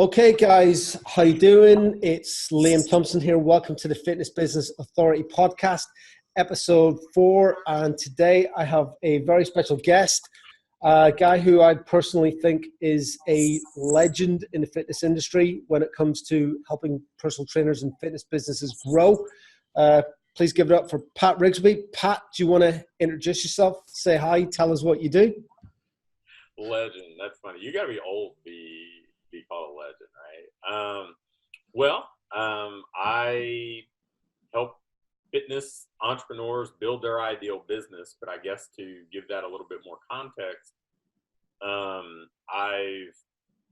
Okay, guys, how you doing? It's Liam Thompson here. Welcome to the Fitness Business Authority podcast, episode 4. And today I have a very special guest, a guy who I personally think is a legend in the fitness industry when it comes to helping personal trainers and fitness businesses grow. Please give it up for Pat Rigsby. Pat, do you want to introduce yourself? Say hi, tell us what you do. Legend. That's funny. You got to be old to be called a legend, right? I help fitness entrepreneurs build their ideal business, but I guess to give that a little bit more context, I've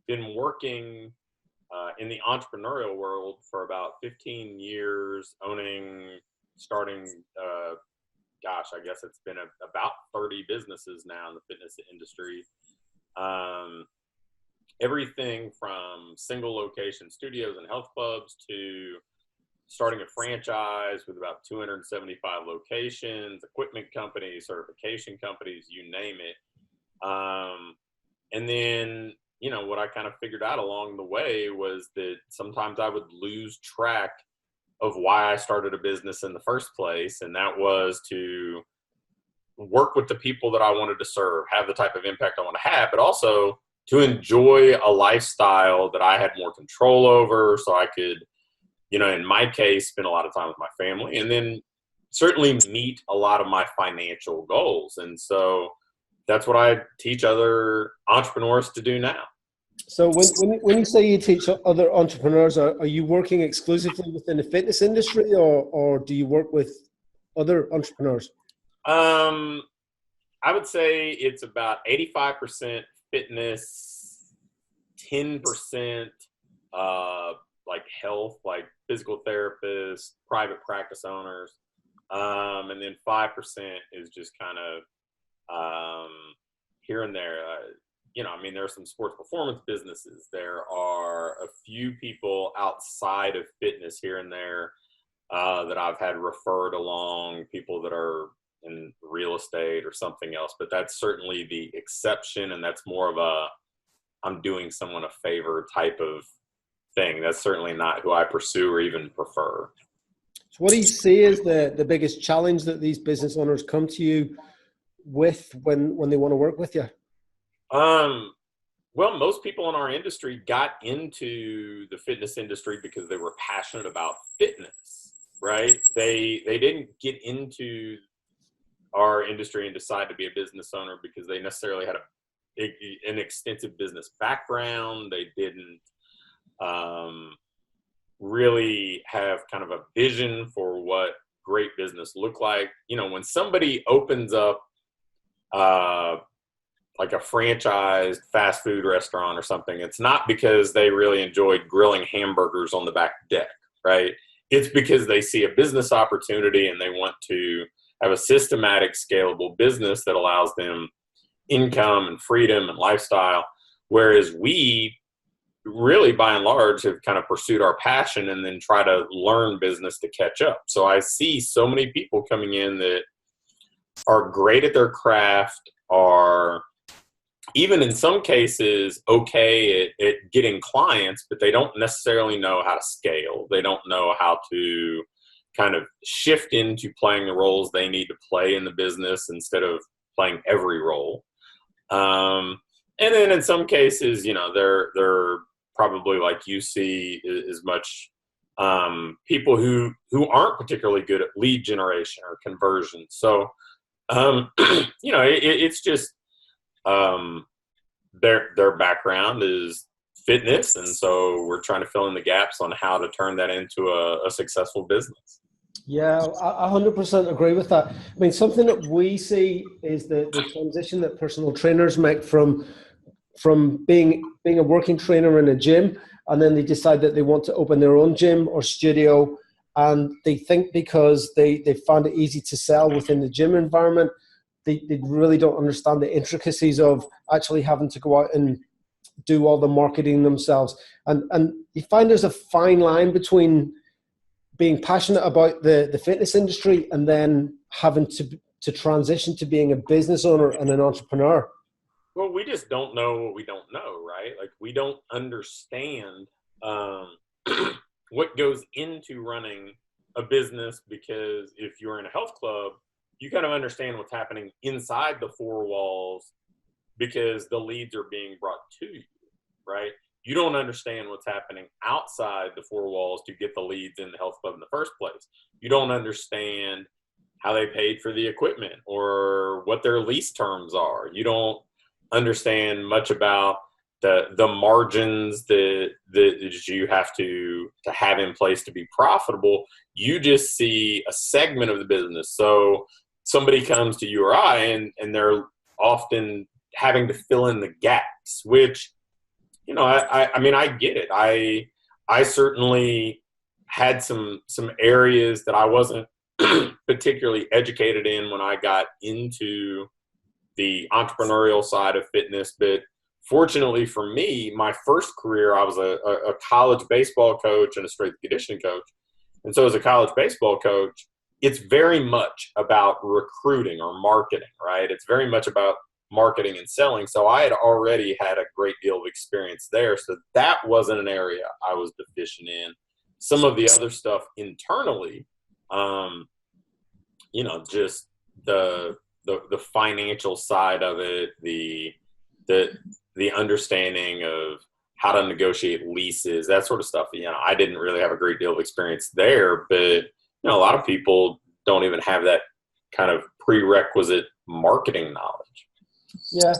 been working in the entrepreneurial world for about 15 years, starting, I guess it's been about 30 businesses now in the fitness industry. Everything from single location studios and health clubs to starting a franchise with about 275 locations, equipment companies, certification companies, you name it. And then, what I kind of figured out along the way was that sometimes I would lose track of why I started a business in the first place. And that was to work with the people that I wanted to serve, have the type of impact I want to have, but also to enjoy a lifestyle that I had more control over, so I could, in my case, spend a lot of time with my family, and then certainly meet a lot of my financial goals. And so that's what I teach other entrepreneurs to do now. So when you say you teach other entrepreneurs, are you working exclusively within the fitness industry, or do you work with other entrepreneurs? I would say it's about 85% fitness, 10% like health, like physical therapists, private practice owners, and then 5% is just kind of here and there. There are some sports performance businesses. There are a few people outside of fitness here and there that I've had referred along, people that are in real estate or something else, but that's certainly the exception, and that's more of I'm doing someone a favor type of thing. That's certainly not who I pursue or even prefer. So what do you see as the biggest challenge that these business owners come to you with when they want to work with you? Well, most people in our industry got into the fitness industry because they were passionate about fitness, right? They didn't get into our industry and decide to be a business owner because they necessarily had an extensive business background. They didn't really have kind of a vision for what great business looked like. When somebody opens up like a franchised fast food restaurant or something, it's not because they really enjoyed grilling hamburgers on the back deck, right? It's because they see a business opportunity and they want to have a systematic, scalable business that allows them income and freedom and lifestyle. Whereas we really, by and large, have kind of pursued our passion and then try to learn business to catch up. So I see so many people coming in that are great at their craft, are even in some cases okay at getting clients, but they don't necessarily know how to scale. They don't know how to kind of shift into playing the roles they need to play in the business instead of playing every role. And then in some cases, they're probably, like you see as much people who aren't particularly good at lead generation or conversion. So, it's just their background is fitness, and so we're trying to fill in the gaps on how to turn that into a successful business. Yeah, I 100% agree with that. I mean, something that we see is the transition that personal trainers make from being a working trainer in a gym, and then they decide that they want to open their own gym or studio, and they think because they find it easy to sell within the gym environment, they really don't understand the intricacies of actually having to go out and do all the marketing themselves. And you find there's a fine line between being passionate about the fitness industry and then having to transition to being a business owner and an entrepreneur. Well, we just don't know what we don't know, right? Like we don't understand um, what goes into running a business, because if you're in a health club, you kind of understand what's happening inside the four walls because the leads are being brought to you, right? You don't understand what's happening outside the four walls to get the leads in the health club in the first place. You don't understand how they paid for the equipment or what their lease terms are. You don't understand much about the margins that you have to have in place to be profitable. You just see a segment of the business. So somebody comes to you or I, and they're often having to fill in the gaps, which, I mean, I get it. I certainly had some areas that I wasn't particularly educated in when I got into the entrepreneurial side of fitness. But fortunately for me, my first career, I was a college baseball coach and a strength conditioning coach. And so as a college baseball coach, it's very much about recruiting or marketing, right? It's very much about marketing and selling. So I had already had a great deal of experience there. So that wasn't an area I was deficient in. Some of the other stuff internally, um, just the financial side of it, the understanding of how to negotiate leases, that sort of stuff. I didn't really have a great deal of experience there, but a lot of people don't even have that kind of prerequisite marketing knowledge. Yeah.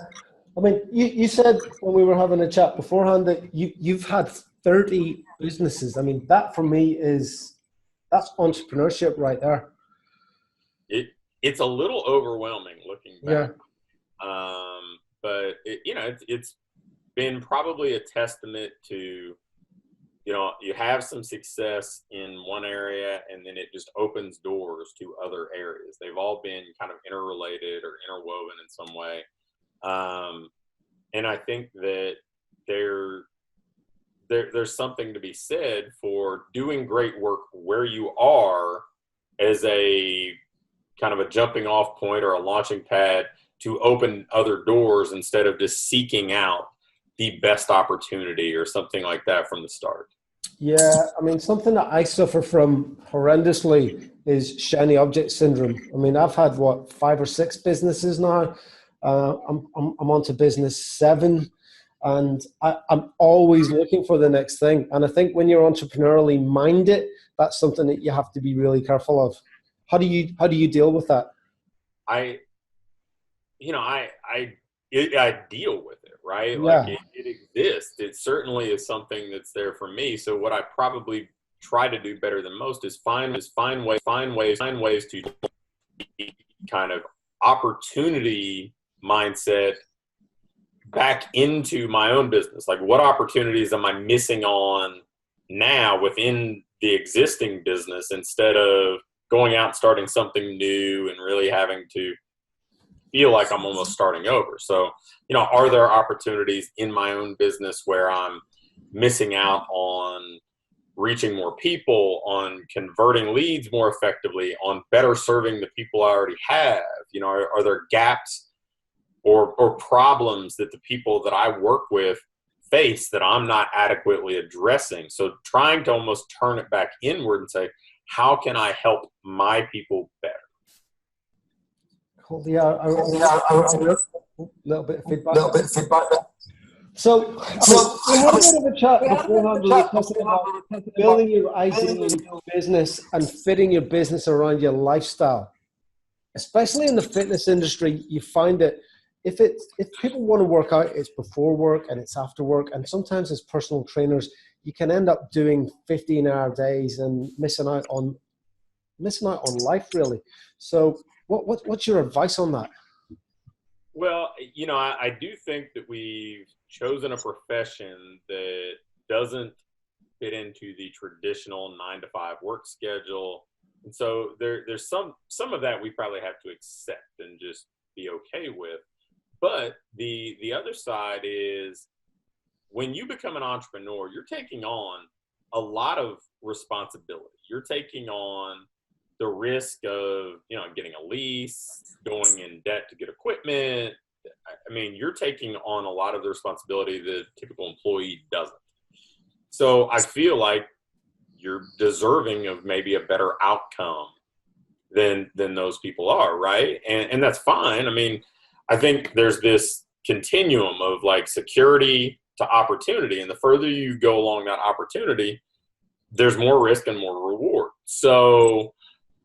I mean, you said when we were having a chat beforehand that you've had 30 businesses. I mean, that for me that's entrepreneurship right there. It's a little overwhelming looking Yeah. back. But it's been probably a testament to, you have some success in one area and then it just opens doors to other areas. They've all been kind of interrelated or interwoven in some way. And I think that there's something to be said for doing great work where you are as a kind of a jumping off point or a launching pad to open other doors instead of just seeking out the best opportunity or something like that from the start. Yeah, I mean, something that I suffer from horrendously is shiny object syndrome. I mean, I've had 5 or 6 businesses now. I'm on to business 7, and I'm always looking for the next thing. And I think when you're entrepreneurially minded, that's something that you have to be really careful of. How do you deal with that? I deal with it, right? Like Yeah, it exists. It certainly is something that's there for me. So what I probably try to do better than most is find ways to kind of opportunity mindset back into my own business. Like, what opportunities am I missing on now within the existing business, instead of going out and starting something new and really having to feel like I'm almost starting over. So, are there opportunities in my own business where I'm missing out on reaching more people, on converting leads more effectively, on better serving the people I already have? Are there gaps or problems that the people that I work with face that I'm not adequately addressing? So trying to almost turn it back inward and say, how can I help my people better? cool. Yeah, a little bit of feedback. So, we had a bit of a chat beforehand. We were talking about building your ideal business and fitting your business around your lifestyle. Especially in the fitness industry, you find that if people want to work out, it's before work and it's after work. And sometimes as personal trainers, you can end up doing 15-hour days and missing out on life, really. So what's your advice on that? Well, I do think that we've chosen a profession that doesn't fit into the traditional 9 to 5 work schedule. And so there's some of that we probably have to accept and just be okay with. But the other side is, when you become an entrepreneur, you're taking on a lot of responsibility. You're taking on the risk of, getting a lease, going in debt to get equipment, I mean, you're taking on a lot of the responsibility that a typical employee doesn't. So I feel like you're deserving of maybe a better outcome than those people are, right? And that's fine. I mean, I think there's this continuum of like security to opportunity, and the further you go along that opportunity, there's more risk and more reward. So,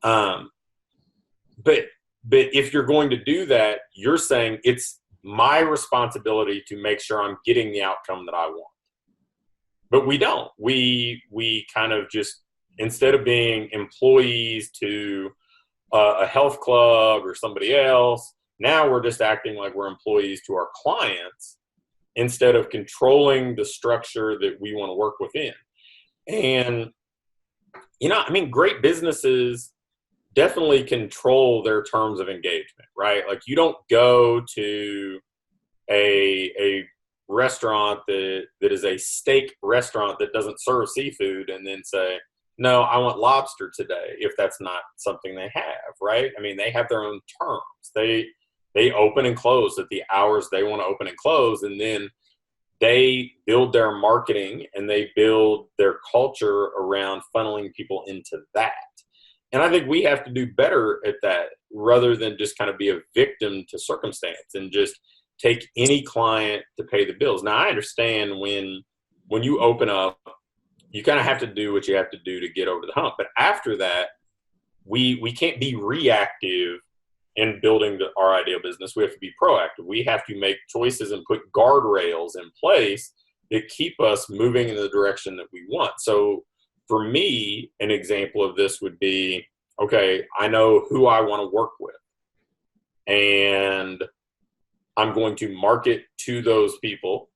but if you're going to do that, you're saying it's my responsibility to make sure I'm getting the outcome that I want. But we don't. We kind of just, instead of being employees to a health club or somebody else, now we're just acting like we're employees to our clients instead of controlling the structure that we want to work within. And, you know, I mean, great businesses definitely control their terms of engagement, right? Like, you don't go to a restaurant that is a steak restaurant that doesn't serve seafood and then say, no, I want lobster today, if that's not something they have, right? I mean, they have their own terms. They open and close at the hours they want to open and close, and then they build their marketing and they build their culture around funneling people into that. And I think we have to do better at that, rather than just kind of be a victim to circumstance and just take any client to pay the bills. Now, I understand when you open up, you kind of have to do what you have to do to get over the hump. But after that, we can't be reactive in building our ideal business. We have to be proactive. We have to make choices and put guardrails in place that keep us moving in the direction that we want. So for me, an example of this would be, okay, I know who I want to work with, and I'm going to market to those people.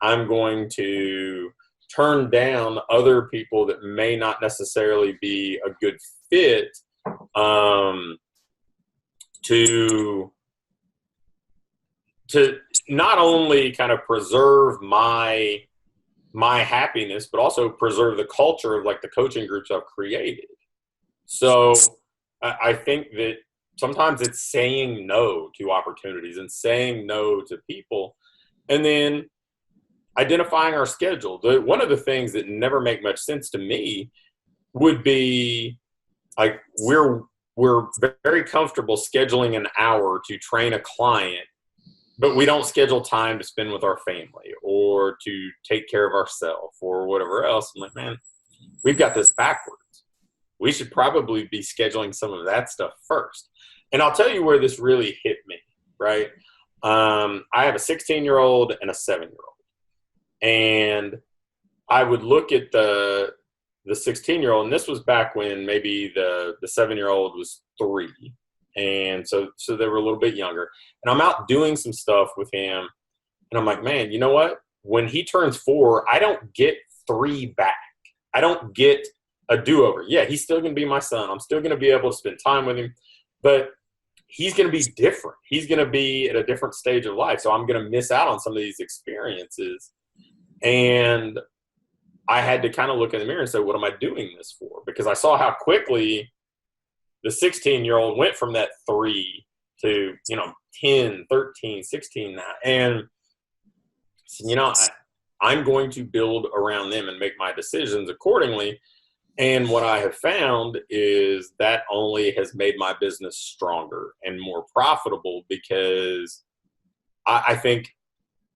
I'm going to turn down other people that may not necessarily be a good fit, to not only kind of preserve my happiness, but also preserve the culture of like the coaching groups I've created. So I think that sometimes it's saying no to opportunities and saying no to people, and then identifying our schedule. One of the things that never make much sense to me would be like, we're very comfortable scheduling an hour to train a client, but we don't schedule time to spend with our family or to take care of ourselves or whatever else. I'm like, man, we've got this backwards. We should probably be scheduling some of that stuff first. And I'll tell you where this really hit me, right? I have a 16-year-old and a 7-year-old. And I would look at the 16-year-old, and this was back when maybe the 7-year-old was 3. And so they were a little bit younger. And I'm out doing some stuff with him, and I'm like, man, you know what? When he turns 4, I don't get 3 back. I don't get a do-over. Yeah, he's still going to be my son. I'm still going to be able to spend time with him, but he's going to be different. He's going to be at a different stage of life. So I'm going to miss out on some of these experiences. And I had to kind of look in the mirror and say, what am I doing this for? Because I saw how quickly the 16-year-old went from that 3 to, 10, 13, 16 now. And, I'm going to build around them and make my decisions accordingly. And what I have found is that only has made my business stronger and more profitable, because I think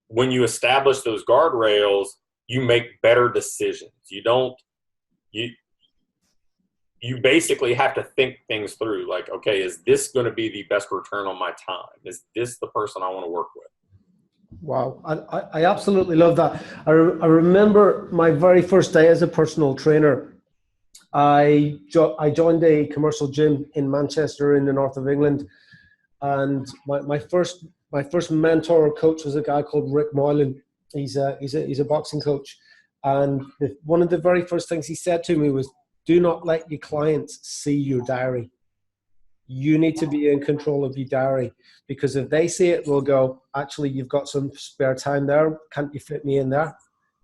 when you establish those guardrails, you make better decisions. You basically have to think things through. Like, okay, is this going to be the best return on my time? Is this the person I want to work with? Wow, I absolutely love that. I remember my very first day as a personal trainer. I joined a commercial gym in Manchester in the north of England, and my first mentor or coach was a guy called Rick Moylan. He's a boxing coach, and one of the very first things he said to me was, "Do not let your clients see your diary. You need to be in control of your diary, because if they see it, they'll go, actually, you've got some spare time there. Can't you fit me in there?"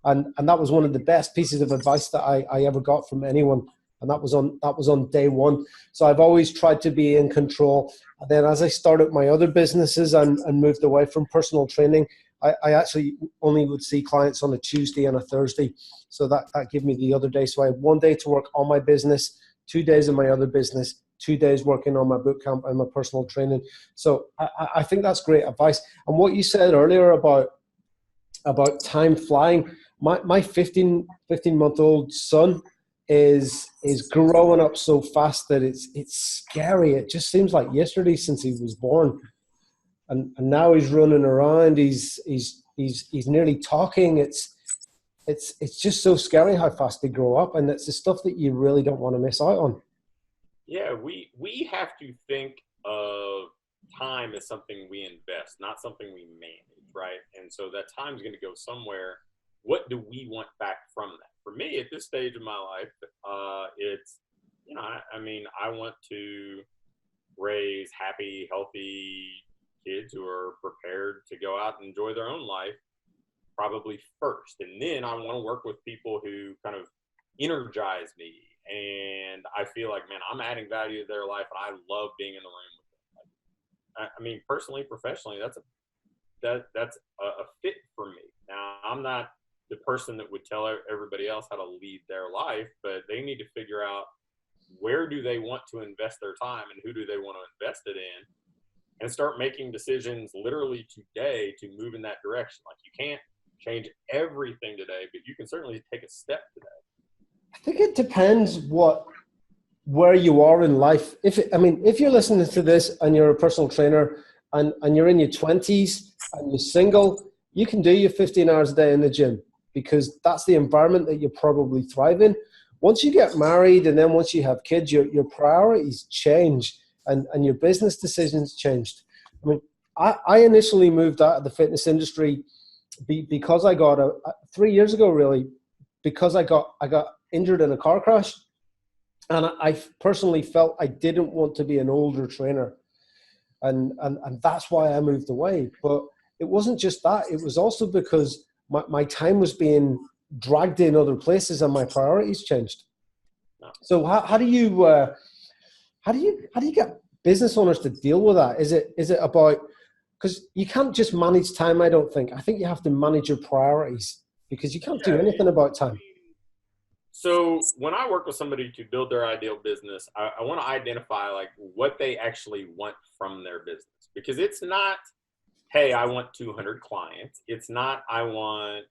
And that was one of the best pieces of advice that I ever got from anyone. and that was on day one. So I've always tried to be in control. And then as I started my other businesses and moved away from personal training, I actually only would see clients on a Tuesday and a Thursday. So that gave me the other day. So I had 1 day to work on my business, 2 days in my other business, 2 days working on my boot camp and my personal training. So I think that's great advice. And what you said earlier about time flying, my 15-month-old son is growing up so fast that it's scary. It just seems like yesterday since he was born. And now he's running around. He's nearly talking. It's just so scary how fast they grow up, and it's the stuff that you really don't want to miss out on. Yeah, we have to think of time as something we invest, not something we manage, right? And so that time's going to go somewhere. What do we want back from that? For me, at this stage of my life, it's, I want to raise happy, healthy kids who are prepared to go out and enjoy their own life probably first. And then I want to work with people who kind of energize me. And I feel like, man, I'm adding value to their life and I love being in the room with them. Personally, professionally, that's a fit for me. Now, I'm not the person that would tell everybody else how to lead their life, but they need to figure out where do they want to invest their time and who do they want to invest it in, and start making decisions literally today to move in that direction. Like, you can't change everything today, but you can certainly take a step today. I think it depends where you are in life. If you're listening to this and you're a personal trainer and you're in your 20s and you're single, you can do your 15 hours a day in the gym because that's the environment that you probably thrive in. Once you get married and then once you have kids, your priorities change. And your business decisions changed. I initially moved out of the fitness industry because I got 3 years ago, really, because I got injured in a car crash. And I personally felt I didn't want to be an older trainer. And that's why I moved away. But it wasn't just that. It was also because my time was being dragged in other places and my priorities changed. So how do you get business owners to deal with that? Is it about, because you can't just manage time, I don't think. I think you have to manage your priorities because you can't do anything about time. So when I work with somebody to build their ideal business, I want to identify like what they actually want from their business, because it's not, hey, I want 200 clients. It's not, I want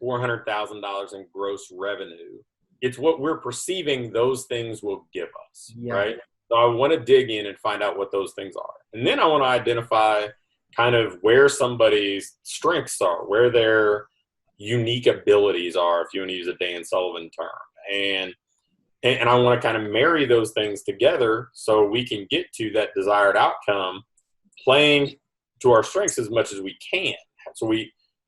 $400,000 in gross revenue. It's what we're perceiving those things will give us, right? So I want to dig in and find out what those things are. And then I want to identify kind of where somebody's strengths are, where their unique abilities are, if you want to use a Dan Sullivan term. And I want to kind of marry those things together so we can get to that desired outcome, playing to our strengths as much as we can. So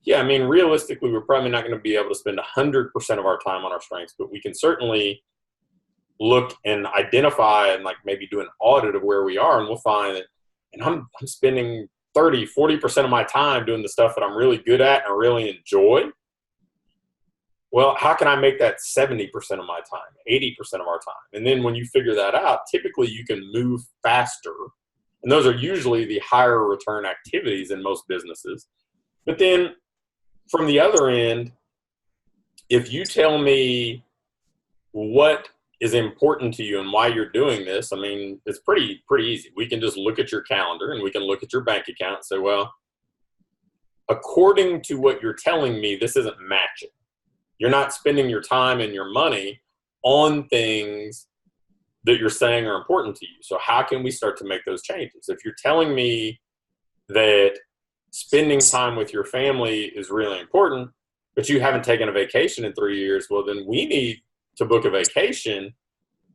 realistically, we're probably not going to be able to spend 100% of our time on our strengths, but we can certainly look and identify and like maybe do an audit of where we are, and we'll find that, and I'm spending 30-40% of my time doing the stuff that I'm really good at and I really enjoy. Well, how can I make that 70% of my time, 80% of our time? And then when you figure that out, typically you can move faster. And those are usually the higher return activities in most businesses. But then from the other end, if you tell me what is important to you and why you're doing this, it's pretty easy. We can just look at your calendar and we can look at your bank account and say, well, according to what you're telling me, this isn't matching. You're not spending your time and your money on things that you're saying are important to you. So how can we start to make those changes? If you're telling me that spending time with your family is really important, but you haven't taken a vacation in 3 years, well, then we need to book a vacation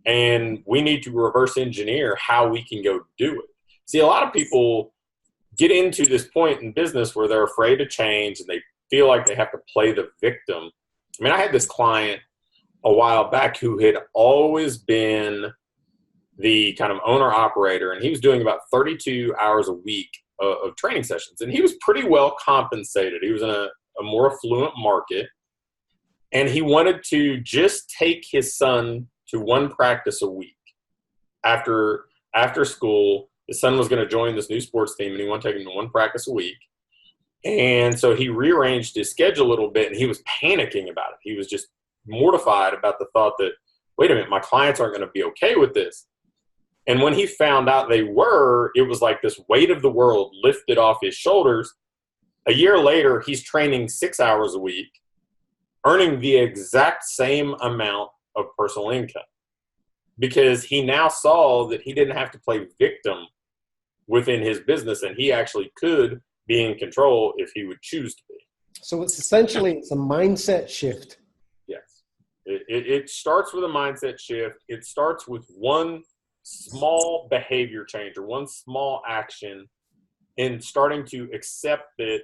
and we need to reverse engineer how we can go do it. See, a lot of people get into this point in business where they're afraid to change and they feel like they have to play the victim. I had this client a while back who had always been the kind of owner operator, and he was doing about 32 hours a week of training sessions, and he was pretty well compensated. He was in a more affluent market, and he wanted to just take his son to one practice a week. After school, his son was going to join this new sports team, and he wanted to take him to one practice a week. And so he rearranged his schedule a little bit, and he was panicking about it. He was just mortified about the thought that, wait a minute, my clients aren't going to be okay with this. And when he found out they were, it was like this weight of the world lifted off his shoulders. A year later, he's training 6 hours a week, earning the exact same amount of personal income, because he now saw that he didn't have to play victim within his business, and he actually could be in control if he would choose to be. So it's a mindset shift. Yes. It starts with a mindset shift. It starts with one small behavior change or one small action, and starting to accept that,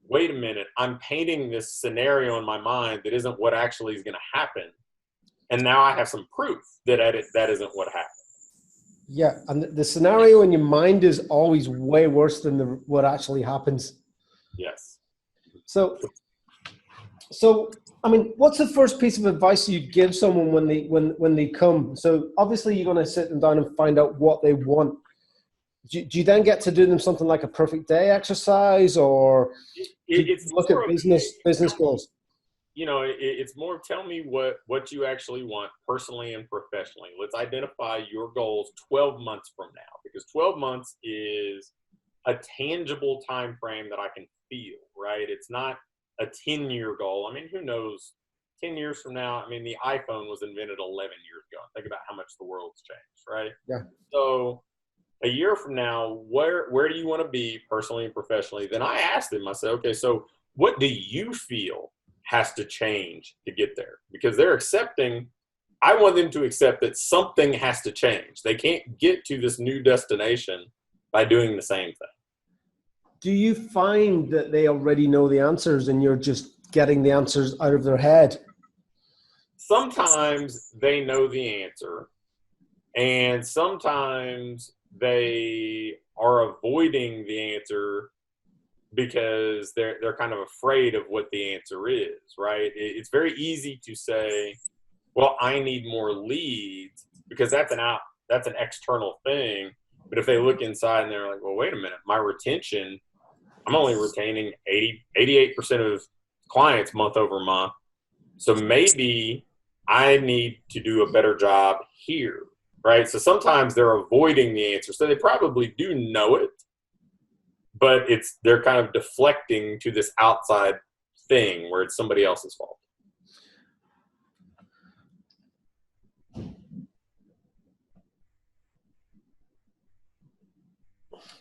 wait a minute, I'm painting this scenario in my mind that isn't what actually is going to happen. And now I have some proof that that isn't what happened. Yeah, and the scenario in your mind is always way worse than what actually happens. Yes. So I mean, what's the first piece of advice you'd give someone when they come? So obviously you're going to sit them down and find out what they want. Do you then get to do them something like a perfect day exercise, or it's look at business goals? You know, it's more, tell me what you actually want personally and professionally. Let's identify your goals 12 months from now, because 12 months is a tangible time frame that I can feel, right? It's not a 10-year goal. I mean, who knows? 10 years from now, I mean, the iPhone was invented 11 years ago. Think about how much the world's changed, right? Yeah. So a year from now, where do you want to be personally and professionally? Then I asked them, I said, okay, so what do you feel has to change to get there? Because I want them to accept that something has to change. They can't get to this new destination by doing the same thing. Do you find that they already know the answers and you're just getting the answers out of their head? Sometimes they know the answer, and sometimes they are avoiding the answer because they're kind of afraid of what the answer is, right? It's very easy to say, well, I need more leads, because that's an external thing. But if they look inside and they're like, well, wait a minute, my retention, I'm only retaining 88% of clients month over month. So maybe I need to do a better job here, right? So sometimes they're avoiding the answer. So they probably do know it, but they're kind of deflecting to this outside thing where it's somebody else's fault.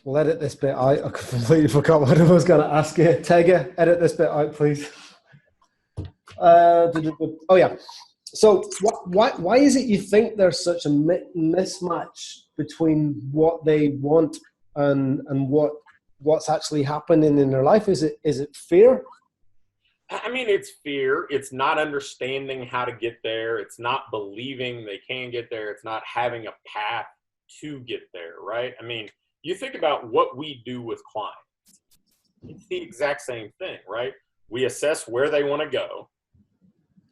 We'll edit this bit out. I completely forgot what I was going to ask you. Tega, edit this bit out, please. Oh yeah. So why is it you think there's such a mismatch between what they want and what's actually happening in their life? Is it fear? I mean, it's fear. It's not understanding how to get there. It's not believing they can get there. It's not having a path to get there, right? I mean, you think about what we do with clients. It's the exact same thing, right? We assess where they want to go.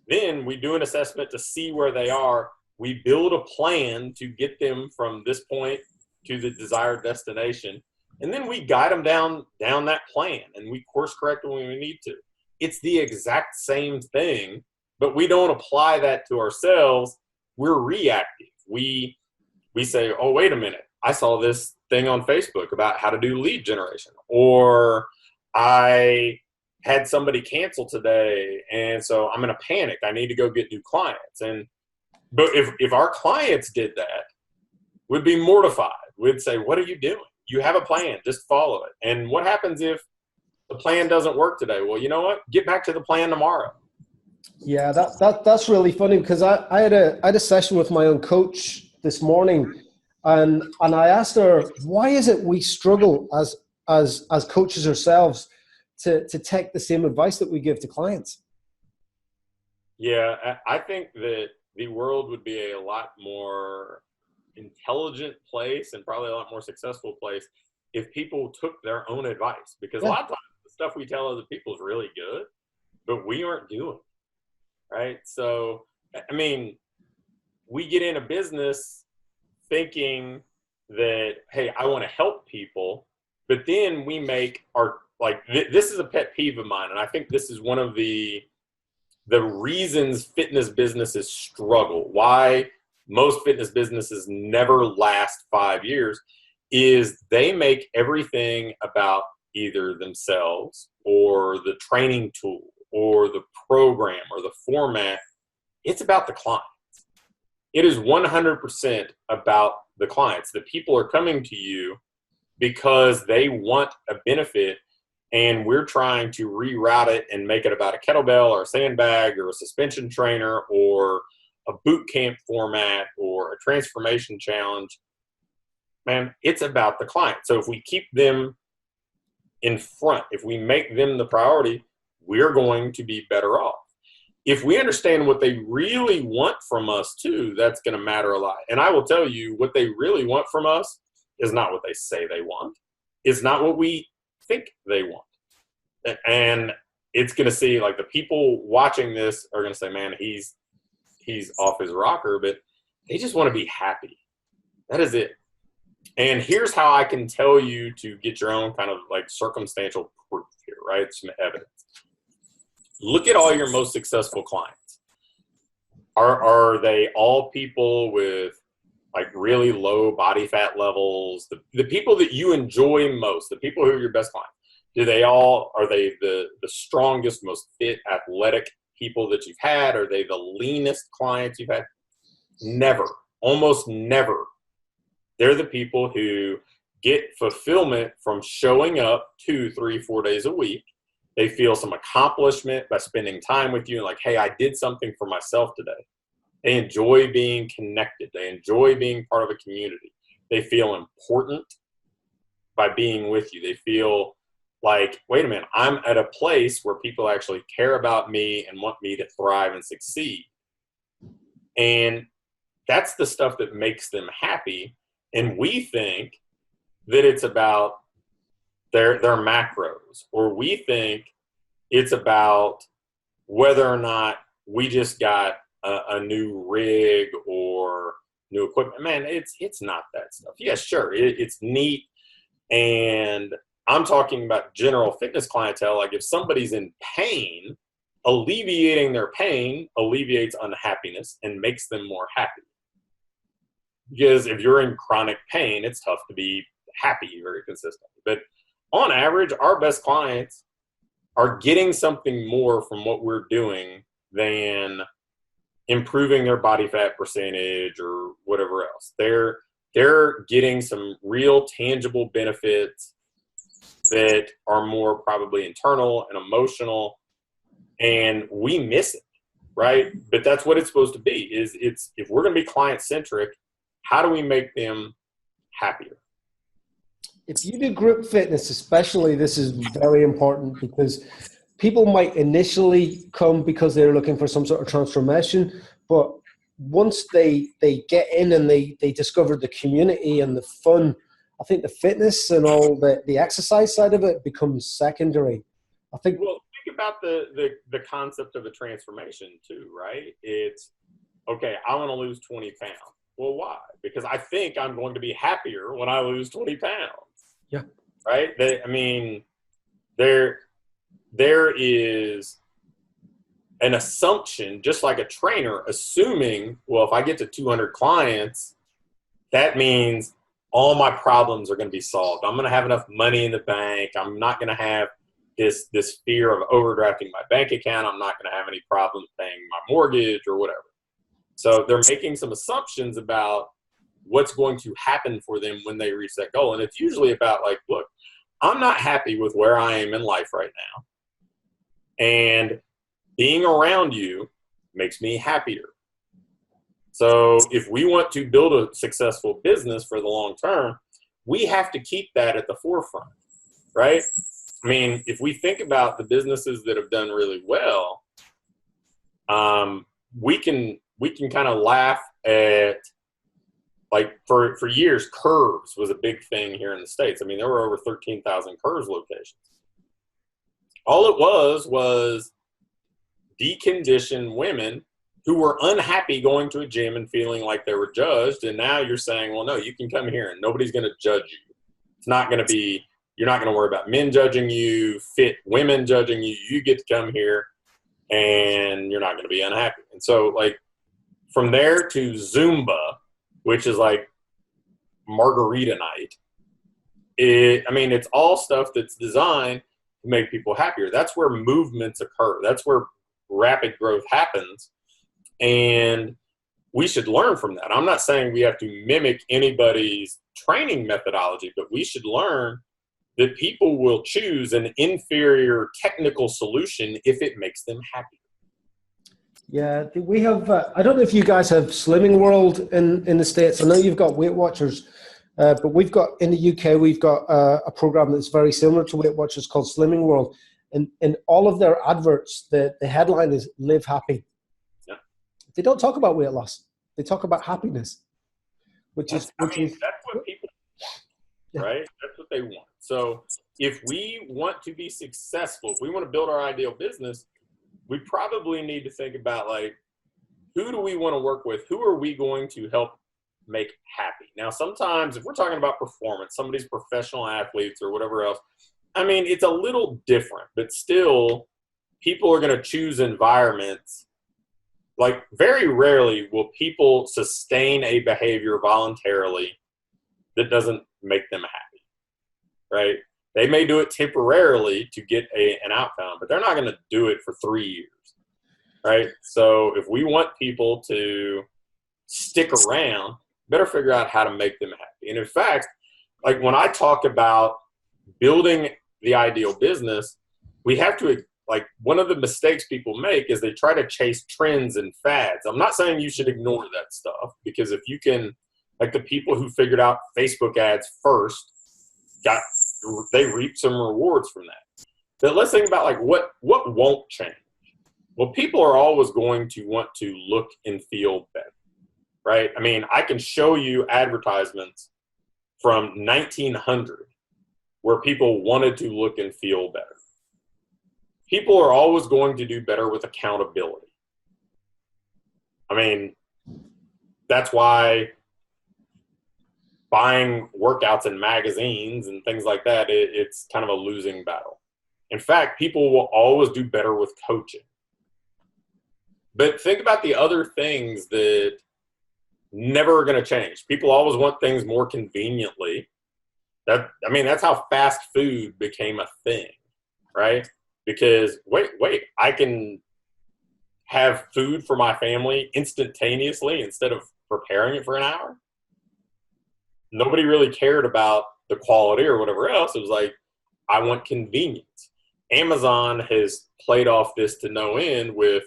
Then we do an assessment to see where they are. We build a plan to get them from this point to the desired destination. And then we guide them down that plan, and we course correct when we need to. It's the exact same thing, but we don't apply that to ourselves. We're reactive. We say, oh, wait a minute. I saw this thing on Facebook about how to do lead generation, or I had somebody cancel today, and so I'm in a panic. I need to go get new clients. But if our clients did that, we'd be mortified. We'd say, what are you doing? You have a plan, just follow it. And what happens if the plan doesn't work today? Well, you know what? Get back to the plan tomorrow. Yeah, that's really funny, because I had a session with my own coach this morning, and I asked her, why is it we struggle as coaches ourselves to take the same advice that we give to clients? Yeah, I think that the world would be a lot more intelligent place and probably a lot more successful place if people took their own advice, because a lot of times the stuff we tell other people is really good, but we aren't doing it, right? So, I mean, we get into business thinking that, hey, I want to help people, but then we make our, like, this is a pet peeve of mine, and I think this is one of the reasons fitness businesses struggle, why most fitness businesses never last 5 years, is they make everything about either themselves or the training tool or the program or the format. It's about the clients. It is 100% about the clients. The people are coming to you because they want a benefit, and we're trying to reroute it and make it about a kettlebell or a sandbag or a suspension trainer or a boot camp format or a transformation challenge. Man, it's about the client. So if we keep them in front, if we make them the priority, we're going to be better off. If we understand what they really want from us too, that's going to matter a lot. And I will tell you, what they really want from us is not what they say they want. It's not what we think they want. And it's going to see, like, the people watching this are going to say, man, he's off his rocker, but they just want to be happy. That is it. And here's how I can tell you to get your own kind of like circumstantial proof here, right? Some evidence. Look at all your most successful clients. Are they all people with like really low body fat levels? The people that you enjoy most, the people who are your best clients, are they the strongest, most fit, athletic people that you've had? Are they the leanest clients you've had? Never. Almost never. They're the people who get fulfillment from showing up 2, 3, 4 days a week. They feel some accomplishment by spending time with you and like, hey, I did something for myself today. They enjoy being connected. They enjoy being part of a community. They feel important by being with you. They feel like, wait a minute, I'm at a place where people actually care about me and want me to thrive and succeed. And that's the stuff that makes them happy. And we think that it's about their macros, or we think it's about whether or not we just got a new rig or new equipment. Man, it's not that stuff. Yeah, sure, it's neat. And I'm talking about general fitness clientele. Like, if somebody's in pain, alleviating their pain alleviates unhappiness and makes them more happy. Because if you're in chronic pain, it's tough to be happy very consistently. But on average, our best clients are getting something more from what we're doing than improving their body fat percentage or whatever else. They're getting some real tangible benefits that are more probably internal and emotional, and we miss it, right? But that's what it's supposed to be. If we're going to be client centric, how do we make them happier? If you do group fitness, especially, this is very important, because people might initially come because they're looking for some sort of transformation, but once they get in and they discover the community and the fun, I think the fitness and all the exercise side of it becomes secondary. I think. Well, think about the concept of a transformation too, right? It's, okay, I want to lose 20 pounds. Well, why? Because I think I'm going to be happier when I lose 20 pounds. Yeah. Right? There is an assumption, just like a trainer, assuming, well, if I get to 200 clients, that means all my problems are going to be solved. I'm going to have enough money in the bank. I'm not going to have this fear of overdrafting my bank account. I'm not going to have any problems paying my mortgage or whatever. So they're making some assumptions about what's going to happen for them when they reach that goal. And it's usually about like, look, I'm not happy with where I am in life right now. And being around you makes me happier. So if we want to build a successful business for the long term, we have to keep that at the forefront, right? I mean, if we think about the businesses that have done really well, we can kind of laugh at, like, for years, Curves was a big thing here in the States. I mean, there were over 13,000 Curves locations. All it was decondition women who were unhappy going to a gym and feeling like they were judged. And now you're saying, well, no, you can come here and nobody's going to judge you. It's not going to be, you're not going to worry about men judging you, fit women judging you. You get to come here and you're not going to be unhappy. And so like from there to Zumba, which is like margarita night, it's all stuff that's designed to make people happier. That's where movements occur. That's where rapid growth happens. And we should learn from that. I'm not saying we have to mimic anybody's training methodology, but we should learn that people will choose an inferior technical solution if it makes them happy. Yeah, we have, I don't know if you guys have Slimming World in the States. I know you've got Weight Watchers, but we've got, in the UK, we've got a program that's very similar to Weight Watchers called Slimming World. And in all of their adverts, the headline is Live Happy. Yeah. They don't talk about weight loss. They talk about happiness, that's what people want, right? That's what they want. So if we want to be successful, if we want to build our ideal business, we probably need to think about, like, who do we want to work with? Who are we going to help make happy? Now, sometimes if we're talking about performance, somebody's professional athletes or whatever else, it's a little different, but still people are going to choose environments. Like, very rarely will people sustain a behavior voluntarily that doesn't make them happy, right? They may do it temporarily to get an outcome, but they're not going to do it for 3 years, right? So if we want people to stick around, better figure out how to make them happy. And in fact, like when I talk about building the ideal business, we have to, like, one of the mistakes people make is they try to chase trends and fads. I'm not saying you should ignore that stuff, because if you can, like the people who figured out Facebook ads first, they reaped some rewards from that. But let's think about, like, what won't change. Well, people are always going to want to look and feel better, right? I can show you advertisements from 1900 where people wanted to look and feel better. People are always going to do better with accountability. That's why buying workouts in magazines and things like that, it's kind of a losing battle. In fact, people will always do better with coaching. But think about the other things that never are going to change. People always want things more conveniently. That's how fast food became a thing, right? Because wait, I can have food for my family instantaneously instead of preparing it for an hour. Nobody really cared about the quality or whatever else. It was like, I want convenience. Amazon has played off this to no end with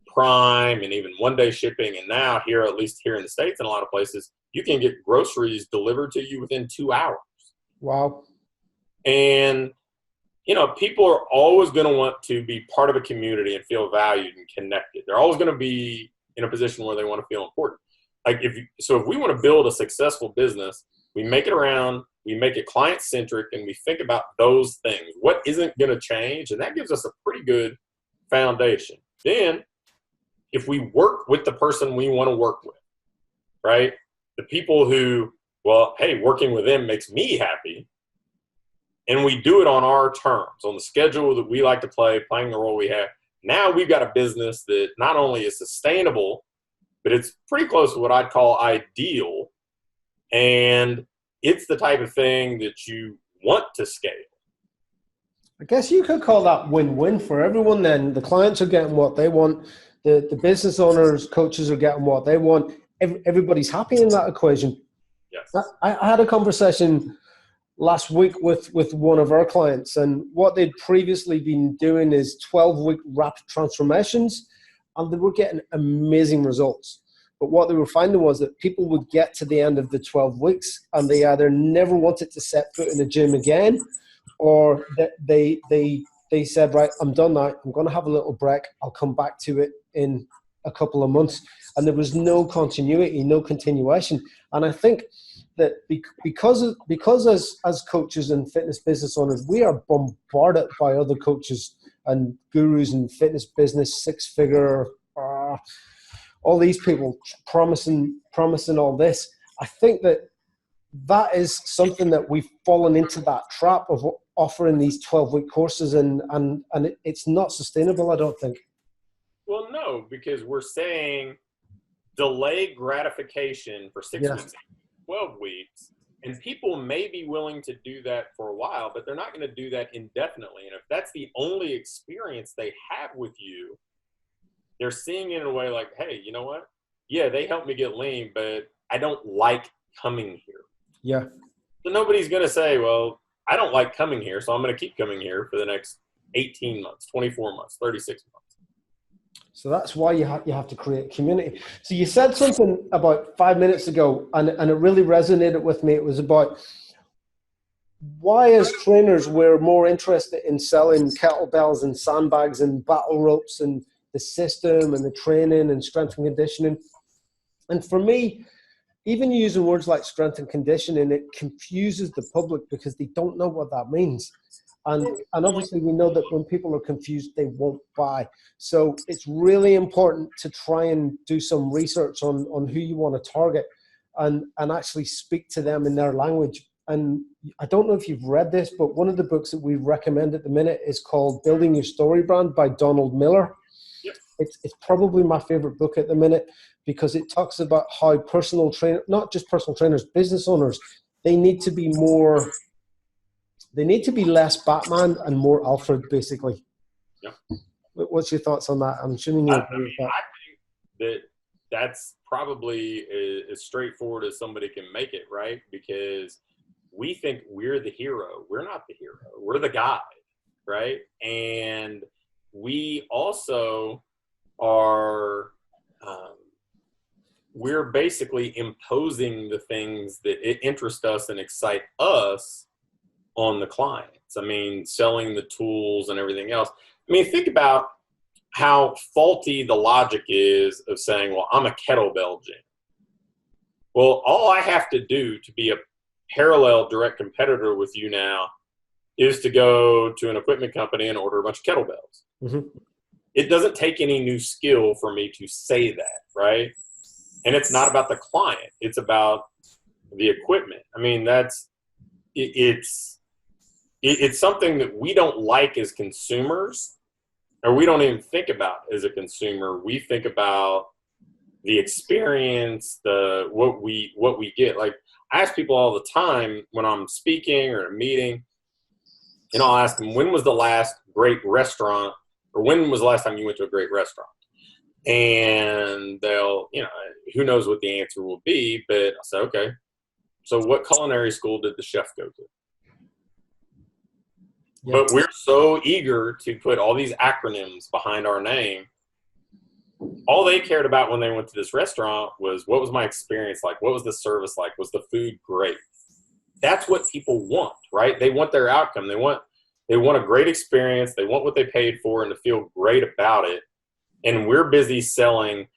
Prime and even one-day shipping. And now here, at least here in the States and a lot of places, you can get groceries delivered to you within 2 hours. Wow. And, people are always going to want to be part of a community and feel valued and connected. They're always going to be in a position where they want to feel important. Like if we want to build a successful business, we make it client-centric, and we think about those things. What isn't going to change? And that gives us a pretty good foundation. Then if we work with the person we want to work with, right? The people who, working with them makes me happy, and we do it on our terms, on the schedule that we like to play, playing the role we have. Now we've got a business that not only is sustainable, but it's pretty close to what I'd call ideal. And it's the type of thing that you want to scale. I guess you could call that win-win for everyone then. The clients are getting what they want. The business owners, coaches are getting what they want. Everybody's happy in that equation. Yes. I had a conversation last week with one of our clients, and what they'd previously been doing is 12-week rapid transformations, and they were getting amazing results. But what they were finding was that people would get to the end of the 12 weeks and they either never wanted to set foot in the gym again, or that they said, right, I'm done now. I'm going to have a little break. I'll come back to it in a couple of months. And there was no continuity, no continuation. And I think that because as coaches and fitness business owners, we are bombarded by other coaches and gurus in fitness business, six-figure all these people promising all this. I think that is something that we've fallen into, that trap of offering these 12-week courses, and it's not sustainable, I don't think. Well, no, because we're saying delay gratification for 6 weeks, 12 weeks, and people may be willing to do that for a while, but they're not going to do that indefinitely. And if that's the only experience they have with you, they're seeing it in a way like, hey, you know what? Yeah, they helped me get lean, but I don't like coming here. Yeah. So nobody's going to say, well, I don't like coming here, so I'm going to keep coming here for the next 18 months, 24 months, 36 months. So that's why you have to create community. So you said something about 5 minutes ago, and it really resonated with me. It was about why, as trainers, we're more interested in selling kettlebells and sandbags and battle ropes and the system and the training and strength and conditioning. And for me, even using words like strength and conditioning, it confuses the public because they don't know what that means. And obviously we know that when people are confused, they won't buy. So it's really important to try and do some research on who you want to target and actually speak to them in their language. And I don't know if you've read this, but one of the books that we recommend at the minute is called Building Your Story Brand by Donald Miller. Yep. It's probably my favorite book at the minute because it talks about how personal trainers, not just personal trainers, business owners, they need to be less Batman and more Alfred, basically. Yeah. What's your thoughts on that? I'm assuming you agree with that. I think that's probably as straightforward as somebody can make it, right? Because we think we're the hero. We're not the hero. We're the guide, right? And we also are we're basically imposing the things that interest us and excite us on the clients. I mean, selling the tools and everything else. I mean, think about how faulty the logic is of saying, well, I'm a kettlebell gym. Well, all I have to do to be a parallel direct competitor with you now is to go to an equipment company and order a bunch of kettlebells. Mm-hmm. It doesn't take any new skill for me to say that, right? And it's not about the client. It's about the equipment. I mean, it's something that we don't like as consumers, or we don't even think about as a consumer. We think about the experience, what we get. Like, I ask people all the time when I'm speaking or in a meeting, and I'll ask them, when was the last great restaurant, or when was the last time you went to a great restaurant? And they'll, who knows what the answer will be, but I'll say, okay, so what culinary school did the chef go to? Yeah. But we're so eager to put all these acronyms behind our name. All they cared about when they went to this restaurant was, what was my experience like? What was the service like? Was the food great? That's what people want, right? They want their outcome. They want a great experience. They want what they paid for and to feel great about it. And we're busy selling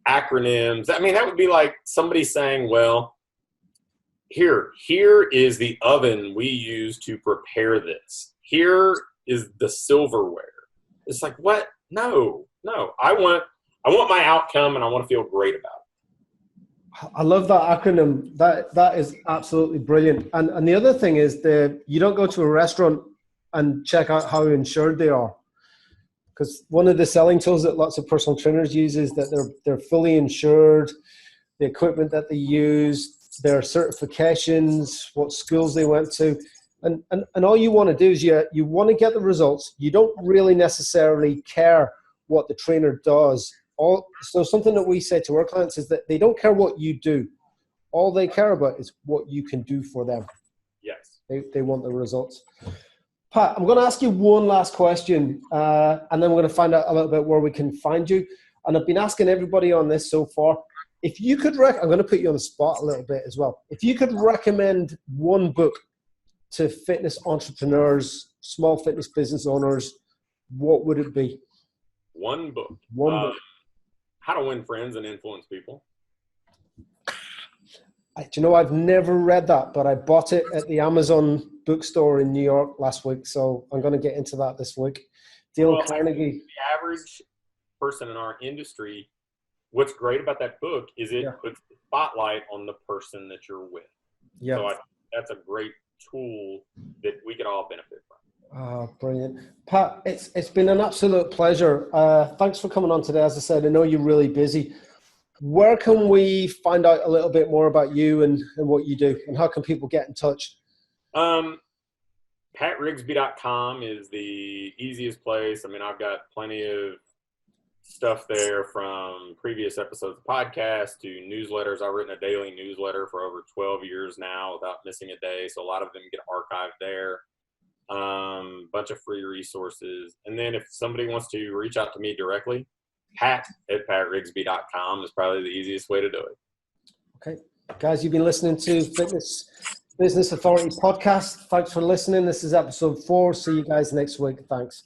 acronyms. I mean, that would be like somebody saying, well, here is the oven we use to prepare this. Here is the silverware. It's like, what? No. I want my outcome, and I want to feel great about it. I love that acronym. That is absolutely brilliant. And the other thing is you don't go to a restaurant and check out how insured they are. Because one of the selling tools that lots of personal trainers use is that they're fully insured, the equipment that they use, their certifications, what schools they went to. And all you want to do is you want to get the results. You don't really necessarily care what the trainer does. So something that we say to our clients is that they don't care what you do. All they care about is what you can do for them. Yes. They want the results. Pat, I'm going to ask you one last question, and then we're going to find out a little bit where we can find you. And I've been asking everybody on this so far. If you could I'm going to put you on the spot a little bit as well. If you could recommend one book to fitness entrepreneurs, small fitness business owners, what would it be? One book. One book. How to Win Friends and Influence People. I've never read that, but I bought it at the Amazon bookstore in New York last week, so I'm going to get into that this week. Dale Carnegie. The average person in our industry what's great about that book is it Yeah. puts the spotlight on the person that you're with. Yeah. So that's a great tool that we could all benefit from. Oh, brilliant. Pat, it's been an absolute pleasure. Thanks for coming on today. As I said, I know you're really busy. Where can we find out a little bit more about you and what you do, and how can people get in touch? PatRigsby.com is the easiest place. I mean, I've got plenty of stuff there, from previous episodes of podcasts to newsletters. I've written a daily newsletter for over 12 years now without missing a day. So a lot of them get archived there. Bunch of free resources. And then if somebody wants to reach out to me directly, pat@patrigsby.com is probably the easiest way to do it. Okay. Guys, you've been listening to Fitness Business Authority Podcast. Thanks for listening. This is episode 4. See you guys next week. Thanks.